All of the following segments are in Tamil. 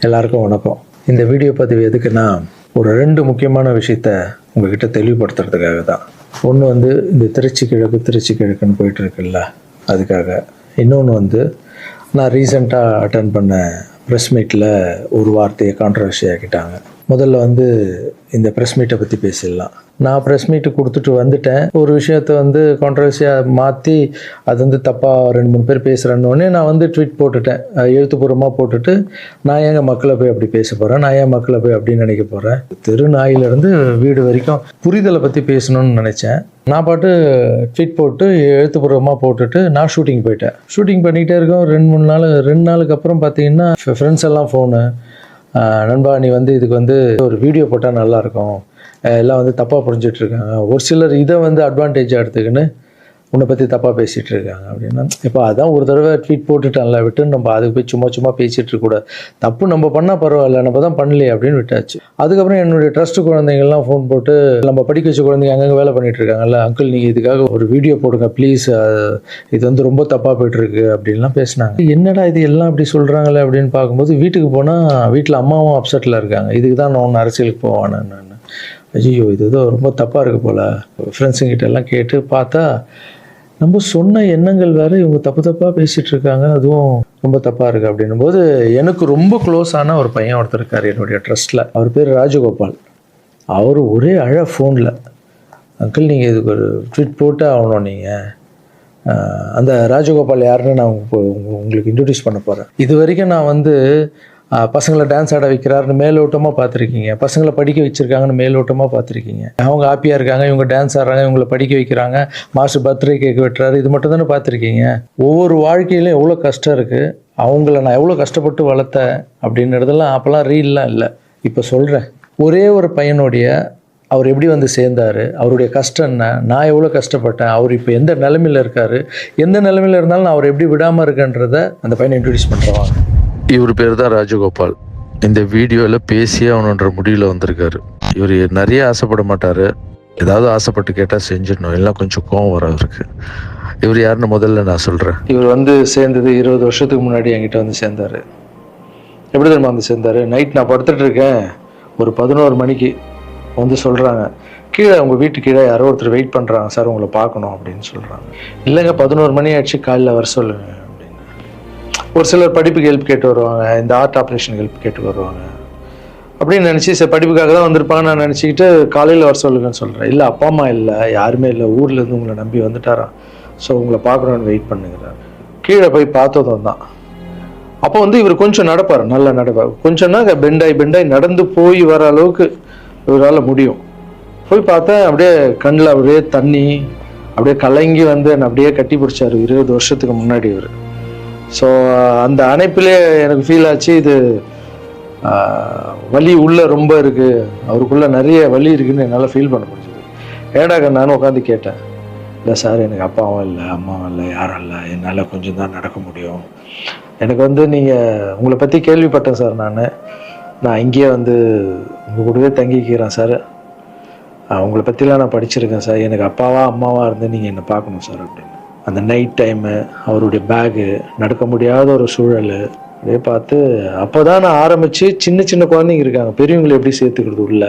எல்லாருக்கும் வணக்கம். இந்த வீடியோ பதிவு எதுக்குன்னா, ஒரு 2 முக்கியமான விஷயத்த உங்ககிட்ட தெளிவுபடுத்துறதுக்காக தான். ஒன்று இந்த திருச்சி கிழக்குன்னு போயிட்டு இருக்குல்ல, அதுக்காக. இன்னொன்று நான் ரீசெண்டாக அட்டன் பண்ண ப்ரெஸ் மீட்டில் ஒரு வார்த்தையை கான்ட்ரவர்சி ஆக்கிட்டாங்க. முதல்ல இந்த ப்ரெஸ் மீட்டை பற்றி பேசிடலாம். நான் ப்ரெஸ் மீட்டு கொடுத்துட்டு வந்துட்டேன். ஒரு விஷயத்தை கான்ட்ரவர்சியாக மாற்றி அது தப்பாக 2-3 பேர் பேசுகிறேன்னொடனே நான் ட்வீட் போட்டுட்டேன். எழுத்துப்பூர்வமாக போட்டுட்டு, நான் ஏங்க மக்களை போய் அப்படி பேச போகிறேன், நான் ஏன் மக்களை போய் அப்படின்னு நினைக்க போகிறேன். தெரு நாயிலிருந்து வீடு வரைக்கும் புரிதலை பற்றி பேசணும்னு நினச்சேன். நான் பாட்டு ட்வீட் போட்டு எழுத்துப்பூர்வமாக போட்டுட்டு நான் ஷூட்டிங் போயிட்டேன். ஷூட்டிங் பண்ணிக்கிட்டே இருக்கோம். 2 நாளுக்கு அப்புறம் பார்த்தீங்கன்னா ஃப்ரெண்ட்ஸ் எல்லாம் ஃபோனு, நண்பா நீ இதுக்கு ஒரு வீடியோ போட்டால் நல்லாயிருக்கும், எல்லாம் தப்பாக புரிஞ்சிட்டு இருக்காங்க, ஒரு சிலர் இதை அட்வான்டேஜாக எடுத்துக்கின்னு உன்னை பற்றி தப்பாக பேசிகிட்டு இருக்காங்க அப்படின்னா, இப்போ அதான் ஒரு தடவை ட்வீட் போட்டுட்டான்ல, விட்டு நம்ம அதுக்கு போய் சும்மா பேசிகிட்டு இருக்கக்கூடாது. தப்பு நம்ம பண்ணால் பரவாயில்ல, நம்ம தான் பண்ணலையே அப்படின்னு விட்டாச்சு. அதுக்கப்புறம் என்னுடைய ட்ரஸ்ட்டு குழந்தைங்கள்லாம் ஃபோன் போட்டு, நம்ம படிக்க வச்ச குழந்தைங்க அங்கங்கே வேலை பண்ணிகிட்டு இருக்காங்கல்ல, அங்கிள் நீங்கள் இதுக்காக ஒரு வீடியோ போடுங்க ப்ளீஸ், இது ரொம்ப தப்பாக போய்ட்டுருக்கு அப்படின்லாம் பேசினாங்க. என்னடா இது எல்லாம் அப்படி சொல்கிறாங்களே அப்படின்னு பார்க்கும்போது, வீட்டுக்கு போனால் வீட்டில் அம்மாவும் அப்செட்டில் இருக்காங்க. இதுக்கு தான் நான் ஒன்று அரசியலுக்கு போவானு. நான் ஐயோ இது ஏதோ ரொம்ப தப்பாக இருக்குது போல். ஃப்ரெண்ட்ஸுங்கிட்ட எல்லாம் கேட்டு பார்த்தா, நம்ம சொன்ன எண்ணங்கள் வேறு, இவங்க தப்பாக பேசிகிட்டு இருக்காங்க, அதுவும் ரொம்ப தப்பாக இருக்குது அப்படின்னும் போது, எனக்கு ரொம்ப க்ளோஸான ஒரு பையன் ஒருத்தர் இருக்கார் என்னுடைய ட்ரஸ்ட்டில். அவர் பேர் ராஜகோபால். அவர் ஒரே ஃபோனில், அங்கிள் நீங்கள் இதுக்கு ஒரு ட்வீட் போட்டு ஆகணும், நீங்கள் அந்த ராஜகோபால் யாருன்னு நான் உங்களுக்கு இன்ட்ரடியூஸ் பண்ண போகிறேன். இது வரைக்கும் நான் பசங்களை டான்ஸ் ஆட வைக்கிறாருன்னு மேலோட்டமாக பார்த்துருக்கீங்க, பசங்களை படிக்க வச்சுருக்காங்கன்னு மேலோட்டமாக பார்த்துருக்கீங்க, அவங்க ஹாப்பியாக இருக்காங்க, இவங்க டான்ஸ் ஆடுறாங்க, இவங்களை படிக்க வைக்கிறாங்க, மாஸ்டர் பர்த்டே கேக் வெட்டுறாரு, இது மட்டும் தானே பார்த்துருக்கீங்க. ஒவ்வொரு வாழ்க்கையிலும் எவ்வளோ கஷ்டம் இருக்குது, அவங்கள நான் எவ்வளோ கஷ்டப்பட்டு வளர்த்தேன் அப்படின்றதெல்லாம் அப்போல்லாம் ரீல்லாம் இல்லை. இப்போ சொல்கிறேன், ஒரே ஒரு பையனுடைய அவர் எப்படி சேர்ந்தார், அவருடைய கஷ்டம் என்ன, நான் எவ்வளோ கஷ்டப்பட்டேன், அவர் இப்போ எந்த நிலைமையில் இருக்கார், எந்த நிலைமையில் இருந்தாலும் நான் அவர் எப்படி விடாமல் இருக்கன்றதை அந்த பையனை இன்ட்ரடியூஸ் பண்ணுறவாங்க. இவர் பேர் தான் ராஜகோபால். இந்த வீடியோவில் பேசியே அவனுன்ற முடிவில் வந்திருக்காரு. இவர் நிறைய ஆசைப்பட மாட்டார், ஏதாவது ஆசைப்பட்டு கேட்டால் செஞ்சிடணும், எல்லாம் கொஞ்சம் கோவம் வர அவருக்கு. இவர் யாருன்னு முதல்ல நான் சொல்கிறேன். இவர் சேர்ந்தது 20 வருஷத்துக்கு முன்னாடி என்கிட்ட சேர்ந்தார். எப்படி தெரியுமா சேர்ந்தார்? நைட் நான் படுத்துட்டு இருக்கேன், ஒரு 11 மணிக்கு சொல்கிறாங்க, கீழே உங்கள் வீட்டு கீழே யாரோ ஒருத்தர் வெயிட் பண்ணுறாங்க சார், உங்களை பார்க்கணும் அப்படின்னு சொல்கிறாங்க. இல்லைங்க 11 மணி ஆயிடுச்சு, காலையில் வர சொல்லுங்க அப்படின்னு. ஒரு சிலர் படிப்புக்கு ஹெல்ப் கேட்டு வருவாங்க, இந்த ஆர்ட் ஆப்ரேஷன் ஹெல்ப் கேட்டு வருவாங்க அப்படின்னு நினச்சி, சரி படிப்புக்காக தான் வந்திருப்பாங்க நான் நினச்சிக்கிட்டு காலையில் வர சொல்லுங்கன்னு சொல்கிறேன். இல்லை அப்பா அம்மா இல்லை, யாருமே இல்லை, ஊர்லேருந்து உங்களை நம்பி வந்துட்டாராம், ஸோ உங்களை பார்க்கணுன்னு வெயிட் பண்ணுங்கிறார். கீழே போய் பார்த்ததும் தான். அப்போ இவர் கொஞ்சம் நடப்பார், நல்லா நடப்பார். கொஞ்சம்னா பெண்டாய் நடந்து போய் வர அளவுக்கு இவரால் முடியும். போய் பார்த்தேன், அப்படியே கண்ணில் அப்படியே தண்ணி, அப்படியே கலங்கி என்னை அப்படியே கட்டி பிடிச்சார் 20 வருஷத்துக்கு முன்னாடி இவர். ஸோ அந்த அணைப்பிலே எனக்கு ஃபீல் ஆச்சு, இது வலி உள்ளே ரொம்ப இருக்குது, அவருக்குள்ளே நிறைய வலி இருக்குதுன்னு என்னால் ஃபீல் பண்ண முடிஞ்சது. ஏடாக நானும் உட்காந்து கேட்டேன், இல்லை சார் எனக்கு அப்பாவும் இல்லை அம்மாவும் இல்லை யாரும் இல்லை, என்னால் கொஞ்சம் தான் நடக்க முடியும், எனக்கு நீங்கள் உங்களை பற்றி கேள்விப்பட்டேன் சார், நான் இங்கேயே உங்கள் கூடவே தங்கிக்கிறேன் சார், உங்களை பற்றிலாம் நான் படிச்சிருக்கேன் சார், எனக்கு அப்பாவா அம்மாவா இருந்து நீங்கள் என்னை பார்க்கணும் சார் அப்படின்னு. அந்த நைட் டைமு, அவருடைய பேகு, நடக்க முடியாத ஒரு சூழல் அப்படியே பார்த்து, அப்போ தான் நான் ஆரம்பித்து சின்ன குழந்தைங்க இருக்காங்க, பெரியவங்களை எப்படி சேர்த்துக்கிறது உள்ள,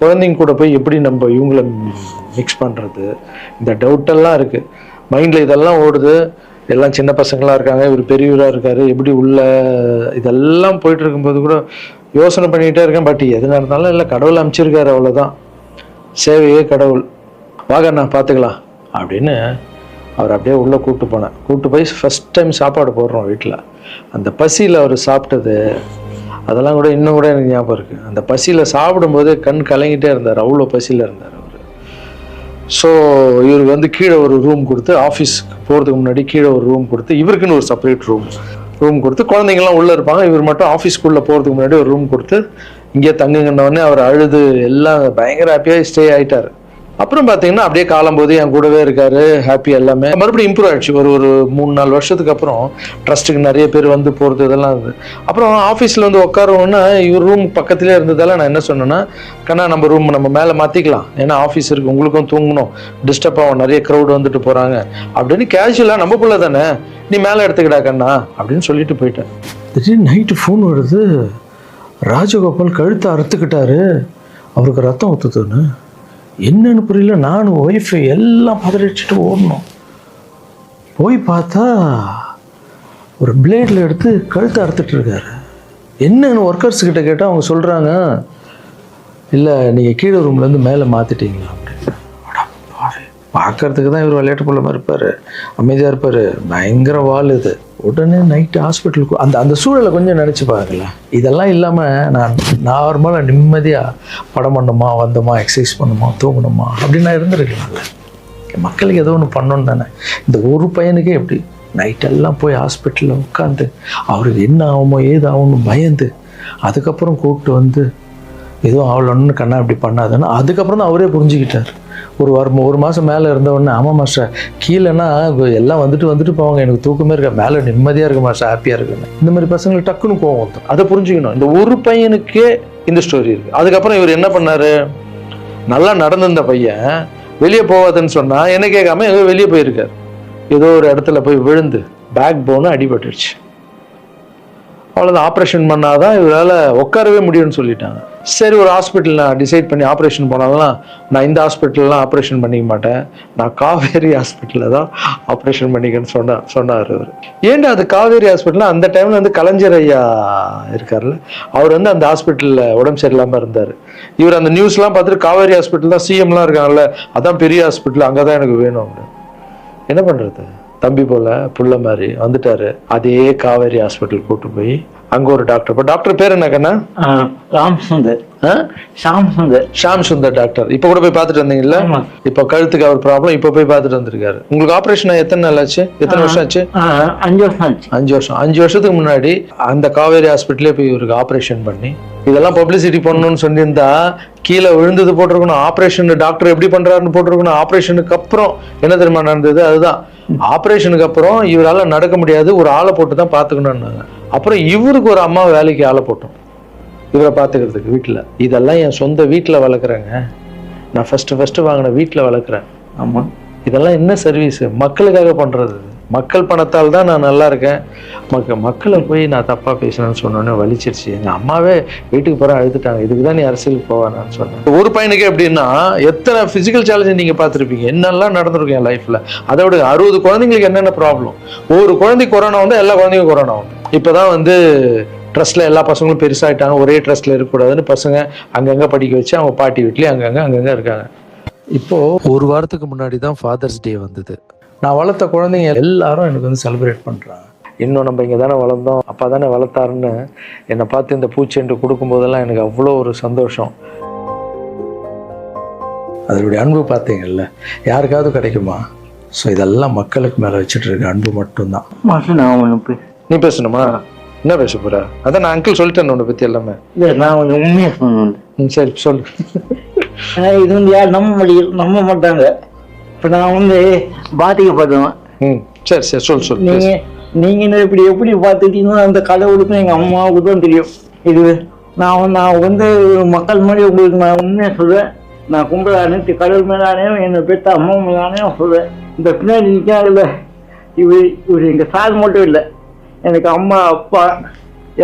குழந்தைங்க கூட போய் எப்படி நம்ம இவங்கள மிக்ஸ் பண்ணுறது, இந்த டவுட்டெல்லாம் இருக்குது மைண்டில், இதெல்லாம் ஓடுது. எல்லாம் சின்ன பசங்களாக இருக்காங்க, இவர் பெரியவராக இருக்கார், எப்படி உள்ள இதெல்லாம் போயிட்டு இருக்கும்போது கூட யோசனை பண்ணிக்கிட்டே இருக்கேன். பட் எது நடந்தாலும் இல்லை, கடவுள் அமைச்சிருக்காரு, அவ்வளோதான், சேவையே கடவுள், வாங்க நான் பார்த்துக்கலாம் அப்படின்னு அவர் அப்படியே உள்ளே கூப்பிட்டு போய் ஃபஸ்ட் டைம் சாப்பாடு போடுறோம் வீட்டில். அந்த பசியில் அவர் சாப்பிட்டது அதெல்லாம் கூட இன்னும் கூட எனக்கு ஞாபகம் இருக்குது. அந்த பசியில் சாப்பிடும்போது கண் கலங்கிட்டே இருந்தார், அவ்வளோ பசியில் இருந்தார் அவர். ஸோ இவருக்கு கீழே ஒரு ரூம் கொடுத்து, ஆஃபீஸ்க்கு போகிறதுக்கு முன்னாடி கீழே ஒரு ரூம் கொடுத்து, இவருக்குன்னு ஒரு செப்பரேட் ரூம் கொடுத்து, குழந்தைங்கள்லாம் உள்ளே இருப்பாங்க, இவர் மட்டும் ஆஃபீஸ்க்குள்ளே போகிறதுக்கு முன்னாடி ஒரு ரூம் கொடுத்து இங்கே தங்குங்கன்னொடனே அவர் அழுது எல்லாம் பயங்கர ஹாப்பியாக ஸ்டே ஆகிட்டார். அப்புறம் பார்த்தீங்கன்னா அப்படியே காலம்போது என் கூடவே இருக்காரு, ஹாப்பி, எல்லாமே மறுபடியும் இம்ப்ரூவ் ஆயிடுச்சு. ஒரு 3-4 வருஷத்துக்கு அப்புறம் ட்ரஸ்ட்டுக்கு நிறைய பேர் போகிறது இதெல்லாம் இருந்தது. அப்புறம் ஆஃபீஸில் உட்காரோன்னா இவர் ரூம் பக்கத்துலேயே இருந்ததால் நான் என்ன சொன்னேன்னா, கண்ணா நம்ம ரூம் நம்ம மேலே மாற்றிக்கலாம், ஏன்னா ஆஃபீஸ் இருக்குது, உங்களுக்கும் தூங்கணும், டிஸ்டர்ப் ஆகும், நிறைய க்ரௌட் வந்துட்டு போகிறாங்க அப்படின்னு கேஷுவலாக, நம்ம பிள்ளை தானே, நீ மேலே எடுத்துக்கிடா கண்ணா அப்படின்னு சொல்லிட்டு போயிட்டேன். திடீர்னு நைட்டு ஃபோன் வருது, ராஜகோபால் கழுத்தை அறுத்துக்கிட்டாரு, அவருக்கு ரத்தம் ஊற்றுதுன்னு. என்னன்னு புரியல. நானும் ஒய்ஃபு எல்லாம் பதறிச்சுட்டு ஓடணும். போய் பார்த்தா ஒரு பிளேடில் எடுத்து கழுத்தை அறுத்துட்டு இருக்காரு. என்னன்னு ஒர்க்கர்ஸ் கிட்ட கேட்டால் அவங்க சொல்கிறாங்க, இல்லை நீங்கள் கீழே ரூம்லேருந்து மேலே மாற்றிட்டீங்களா அப்படின்னு. பார்க்கறதுக்கு தான் இவர் விளையாட்டு போல மாதிரி இருப்பார், அமைதியாக இருப்பார், பயங்கர வால் இது. உடனே நைட்டு ஹாஸ்பிட்டலுக்கு அந்த சூழலை கொஞ்சம் நினச்சி பாருங்கள. இதெல்லாம் இல்லாமல் நான் நார்மலாக நிம்மதியாக படம் பண்ணணுமா, வந்தோமா, எக்ஸசைஸ் பண்ணணுமா, தூங்கணுமா அப்படின்னு நான் இருந்திருக்கலாம்ல. மக்களுக்கு ஏதோ ஒன்று பண்ணணும் தானே. இந்த ஒரு பையனுக்கே எப்படி நைட்டெல்லாம் போய் ஹாஸ்பிட்டலில் உட்காந்து அவருக்கு என்ன ஆகுமோ ஏது ஆகும்னு பயந்து, அதுக்கப்புறம் கூப்பிட்டு வந்து எதுவும் ஆகலன்னு கண்ணா இப்படி பண்ணாதுன்னு அதுக்கப்புறம் தான் அவரே புரிஞ்சுக்கிட்டார். ஒரு மாதம் மேலே இருந்தவொடனே, ஆமாம் மாஸ்டர் கீழேன்னா எல்லாம் வந்துட்டு போவாங்க, எனக்கு தூக்கமே இருக்க, மேலே நிம்மதியாக இருக்கு மாஸ்டர், ஹாப்பியாக இருக்குன்னு. இந்த மாதிரி பசங்களுக்கு டக்குன்னு கோவம் வந்துடும். அதை புரிஞ்சுக்கணும். இந்த ஒரு பையனுக்கே இந்த ஸ்டோரி இருக்குது. அதுக்கப்புறம் இவர் என்ன பண்ணார், நல்லா நடந்திருந்த பையன் வெளியே போகாதுன்னு சொன்னால் என்ன கேட்காம ஏதோ வெளியே போயிருக்காரு. ஏதோ ஒரு இடத்துல போய் விழுந்து பேக் போனு அடிபட்டுருச்சு. அவ்வளோதான், ஆப்ரேஷன் பண்ணாதான் இவரால் உட்காரவே முடியும்னு சொல்லிட்டாங்க. சரி, ஒரு ஹாஸ்பிட்டல் நான் டிசைட் பண்ணி ஆப்ரேஷன் போனாலும் நான் இந்த ஹாஸ்பிட்டல்லாம் ஆப்ரேஷன் பண்ணிக்க மாட்டேன், நான் காவேரி ஹாஸ்பிட்டலில் தான் ஆப்ரேஷன் பண்ணிக்கன்னு சொன்னார் அவர். ஏன்டா அது காவேரி ஹாஸ்பிட்டலில் அந்த டைமில் வந்து கலைஞர் ஐயா இருக்கார்ல, அவர் வந்து அந்த ஹாஸ்பிட்டலில் உடம்பு சரியில்லாமல் இருந்தார். இவர் அந்த நியூஸ்லாம் பார்த்துட்டு காவேரி ஹாஸ்பிட்டல் தான் சிஎம்லாம் இருக்காங்கல்ல, அதான் பெரிய ஹாஸ்பிட்டல், அங்கே தான் எனக்கு வேணும் அப்படின்னு. என்ன பண்ணுறது, தம்பி போல புள்ள மாதிரி வந்துட்டாரு. அதே காவேரி ஹாஸ்பிட்டல் கூட்டு போய் அங்க ஒரு டாக்டர், இப்போ டாக்டர் பேர் என்ன கண்ணா? ஷாம் சுந்தர் டாக்டர். இப்ப கூட போய் பார்த்துட்டு வந்தீங்கல்ல, இப்ப கழுத்துக்கு அவர் ப்ராப்ளம், இப்ப போய் பார்த்துட்டு வந்திருக்காரு. உங்களுக்கு ஆபரேஷன் எத்தனை நாள் ஆச்சு, எத்தனை வருஷம் ஆச்சு? 5 வருஷம் ஆச்சு. 5 வருஷம். 5 வருஷத்துக்கு முன்னாடி அந்த காவேரி ஹாஸ்பிட்டலே போய் இவருக்கு ஆபரேஷன் பண்ணி, இதெல்லாம் பப்ளிசிட்டி பண்ணணும்னு சொல்லியிருந்தா கீழே விழுந்தது போட்டிருக்கணும், ஆபரேஷன் டாக்டர் எப்படி பண்றாருன்னு போட்டிருக்கணும். ஆபரேஷனுக்கு அப்புறம் என்ன தெரியுமா நடந்தது, அதுதான் ஆபரேஷனுக்கு அப்புறம் இவரால நடக்க முடியாது, ஒரு ஆளை போட்டு தான் பாத்துக்கணும்னாங்க. அப்புறம் இவருக்கு ஒரு அம்மா வேலைக்கு ஆளை போட்டோம் இவரை பாத்துக்கிறதுக்கு வீட்டுல. இதெல்லாம் என் சொந்த வீட்டுல வளர்க்குறேங்க, நான் ஃபர்ஸ்ட் வாங்கின வீட்டுல வளர்க்குறேன். ஆமா, இதெல்லாம் என்ன சர்வீஸ், மக்களுக்காக பண்றது. மக்கள் பணத்தால் தான் நான் நல்லா இருக்கேன். மக்களை போய் நான் தப்பா பேசுறேன்னு சொன்னோன்னே வலிச்சிருச்சு. எங்க அம்மாவே வீட்டுக்கு போற அழுதுட்டாங்க, இதுக்கு தான் நீ அரசியலுக்கு போவானான்னு சொன்னேன். ஒரு பையனுக்கு எப்படின்னா எத்தனை பிசிக்கல் சேலஞ்ச் நீங்க பார்த்துருப்பீங்க, என்னெல்லாம் நடந்திருக்கும் என் லைஃப்ல. அதை விட 60 குழந்தைங்களுக்கு என்னென்ன ப்ராப்ளம். ஒரு குழந்தைக்கு கொரோனா வந்து எல்லா குழந்தைக்கும் கொரோனா வந்து. இப்பதான் வந்து ட்ரஸ்ட்ல எல்லா பசங்களும் பெருசாயிட்டாங்க, ஒரே ட்ரஸ்ட்ல இருக்கக்கூடாதுன்னு பசங்க அங்கங்க படிக்க வச்சு அவங்க பாட்டி வீட்லயே அங்கங்க இருக்காங்க. இப்போ ஒரு வாரத்துக்கு முன்னாடி தான் ஃபாதர்ஸ் டே வந்தது. நான் வளர்த்த குழந்தைங்க எல்லாரும் எனக்கு வந்து செலிப்ரேட் பண்ணுறாங்க. இன்னும் நம்ம இங்கே தானே வளர்ந்தோம், அப்பா தானே வளர்த்தாருன்னு என்னை பார்த்து இந்த பூச்செண்டு கொடுக்கும்போதெல்லாம் எனக்கு அவ்வளோ ஒரு சந்தோஷம். அதனுடைய அன்பு பார்த்தீங்கல்ல, யாருக்காவது கிடைக்குமா? ஸோ இதெல்லாம் மக்களுக்கு மேலே வச்சுட்டு இருக்க அன்பு மட்டும்தான். நீ பேசணுமா? என்ன பேச போற? அதான் நான் அங்கிள் சொல்லிட்டேன் உன்னை பற்றி எல்லாமே. நான் உண்மையாக சொல்லணும். சரி சொல்லு. இது வந்து யார் நம்ப மாட்டாங்க. இப்போ நான் வந்து பாதிக்கப்பட்டவன். சரி சொல்லு. நீங்க எப்படி பார்த்துட்டீங்கன்னா அந்த கடவுளுக்கும் எங்க அம்மாவுக்கு தான் தெரியும். இது நான் வந்து மக்கள் மாதிரி உங்களுக்கு நான் உண்மையாக சொல்றேன். நான் கும்பல அனைத்து கடவுள் மேலானேயும் என்னை பெற்ற அம்மா மேலானேயும் சொல்றேன். இந்த பின்னாடி நிற்காதுல்ல, இவர் எங்க சார் மட்டும் இல்லை, எனக்கு அம்மா அப்பா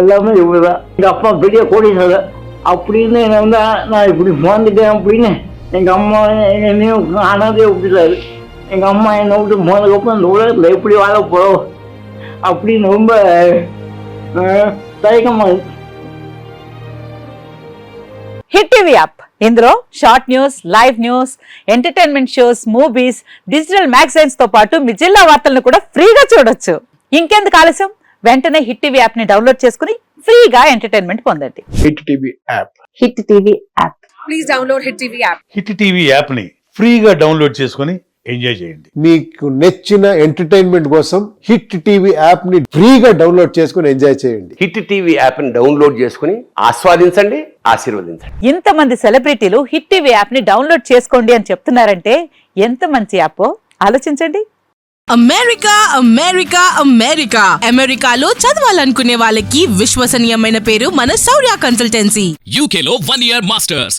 எல்லாமே இவர் தான். எங்க அப்பா பெரிய கோடீஸ்வரர் அப்படின்னு என்னை வந்து நான் இப்படி வாழ்ந்துட்டேன் அப்படின்னு எங்க அம்மா என்னையும் அனாதையை விட்டுட்டாரு. எங்க அம்மா என்னை விட்டு போனதுக்கப்புறம் இந்த உலகத்துல எப்படி வாழ போறோம் அப்படின்னு ரொம்ப தயக்கமா இருக்கு. హిట్ టీవీ యాప్ ఇందులో short news, live news, entertainment shows, movies, digital magazines తో పాటు మీ జిల్లా వార్తలను కూడా ఫ్రీగా చూడొచ్చు. ఇంకెందుకు ఆలస్యం, వెంటనే హిట్ టీవీ యాప్ ని డౌన్లోడ్ చేసుకుని ఫ్రీగా ఎంటర్టైన్మెంట్ పొందండి. Hit TV app. Hit TV app. Please download hit TV app. Hit TV app ని ఫ్రీగా డౌన్లోడ్ చేసుకొని ఎంజాయ్ చేయండి. మీకు నచ్చిన ఎంటర్టైన్మెంట్ కోసం హిట్ టీవీ యాప్ ని ఫ్రీగా డౌన్లోడ్ చేసుకొని ఎంజాయ్ చేయండి. హిట్ టీవీ యాప్ ని డౌన్లోడ్ చేసుకుని ఆస్వాదించండి, ఆశీర్వదించండి. ఇంతమంది సెలబ్రిటీలు హిట్ టీవీ యాప్ ని డౌన్లోడ్ చేసుకోండి అని చెప్తున్నారంటే ఎంత మంచి యాప్ ఆలోచించండి. అమెరికాలో చదవాలనుకునే వాళ్ళకి విశ్వసనీయమైన పేరు మన శౌర్య consultancy. UKలో 1 year masters,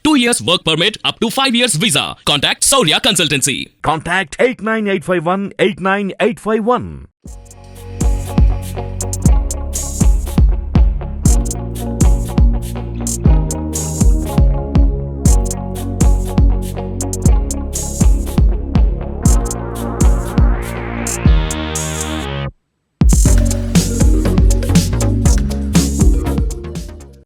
2 years work permit up to 5 years visa. Contact Saurya Consultancy. Contact 89851 89851.